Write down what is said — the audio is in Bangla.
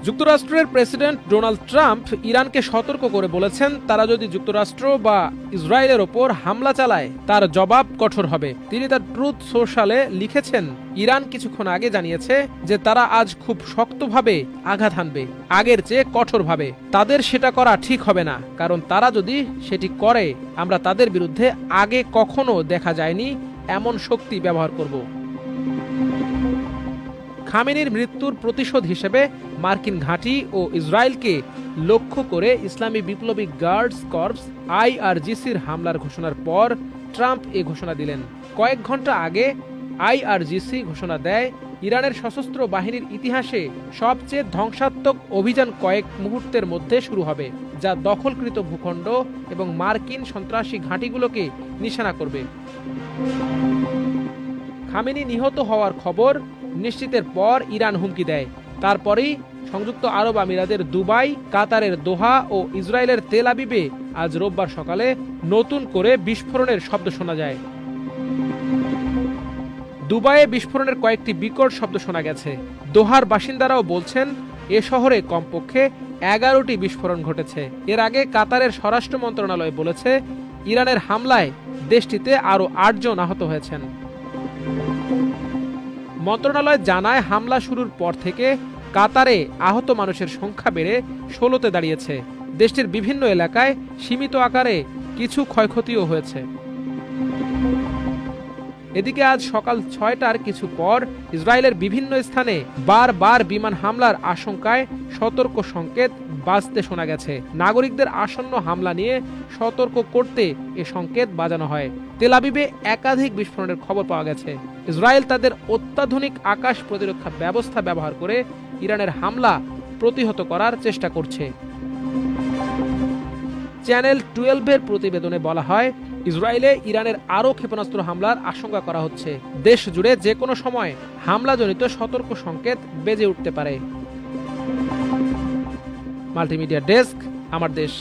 যুক্তরাষ্ট্রের প্রেসিডেন্ট ডোনাল্ড ট্রাম্প ইরানকে সতর্ক করে বলেছেন, তারা যদি যুক্তরাষ্ট্র বা ইসরায়েলের ওপর হামলা চালায় তার জবাব কঠোর হবে। তিনি তার ট্রুথ সোশ্যালে লিখেছেন, ইরান কিছুক্ষণ আগে জানিয়েছে যে তারা আজ খুব শক্তভাবে আঘাত হানবে, আগের চেয়ে কঠোরভাবে। তাদের সেটা করা ঠিক হবে না, কারণ তারা যদি সেটি করে আমরা তাদের বিরুদ্ধে আগে কখনো দেখা যায়নি এমন শক্তি ব্যবহার করব। খামেনির মৃত্যুর প্রতিশোধ হিসেবে মার্কিন ঘাঁটি ও ইসরায়েলকে লক্ষ্য করে ইসলামী বিপ্লবী গার্ডস কর্পস IRGCর হামলার ঘোষণার পর ট্রাম্প এ ঘোষণা দিলেন। কয়েক ঘন্টা আগে IRGC ঘোষণা দেয়, ইরানের সশস্ত্র বাহিনীর ইতিহাসে সবচেয়ে ধ্বংসাত্মক অভিযান কয়েক মুহূর্তের মধ্যে শুরু হবে, যা দখলকৃত ভূখণ্ড এবং মার্কিন সন্ত্রাসী ঘাঁটিগুলোকে নিশানা করবে। খামেনি নিহত হওয়ার খবর নিশ্চিতের পর ইরান হুমকি দেয়। তারপরেই সংযুক্ত আরব আমিরাতের দুবাই, কাতারের দোহা ও ইসরায়েলের তেল আবিবে আজ রোববার সকালে নতুন করে বিস্ফোরণের শব্দ শোনা যায়। দুবাইয়ে বিস্ফোরণের কয়েকটি বিকট শব্দ শোনা গেছে। দোহার বাসিন্দারাও বলছেন, এ শহরে কমপক্ষে 11টি বিস্ফোরণ ঘটেছে। এর আগে কাতারের স্বরাষ্ট্র মন্ত্রণালয় বলেছে, ইরানের হামলায় দেশটিতে আরও 8 জন আহত হয়েছেন। মন্ত্রণালয় জানায়, হামলা শুরুর পর থেকে কাতারে আহত মানুষের সংখ্যা বেড়ে 16তে দাঁড়িয়েছে। দেশটির বিভিন্ন এলাকায় সীমিত আকারে কিছু ক্ষয়ক্ষতিও হয়েছে। এদিকে আজ সকাল 6টার কিছু পর ইসরায়েলের বিভিন্ন স্থানে বারবার বিমান হামলার আশঙ্কায় সতর্ক সংকেত বাজতে শোনা গেছে। নাগরিকদের আসন্ন হামলা নিয়ে সতর্ক করতে এ সংকেত বাজানো হয়। তেল আবিবে একাধিক বিস্ফোরণের খবর পাওয়া গেছে। ইসরায়েল তাদের অত্যাধুনিক আকাশ প্রতিরক্ষা ব্যবস্থা ব্যবহার করে ইরানের হামলা প্রতিহত করার চেষ্টা করছে। চ্যানেল 12-এর প্রতিবেদনে বলা হয়, ইসরায়েলে ইরানের আরও ক্ষেপণাস্ত্র হামলার আশঙ্কা করা হচ্ছে। দেশ জুড়ে যে কোনো সময় হামলাজনিত সতর্ক সংকেত বেজে উঠতে পারে। মাল্টিমিডিয়া ডেস্ক, আমার দেশ।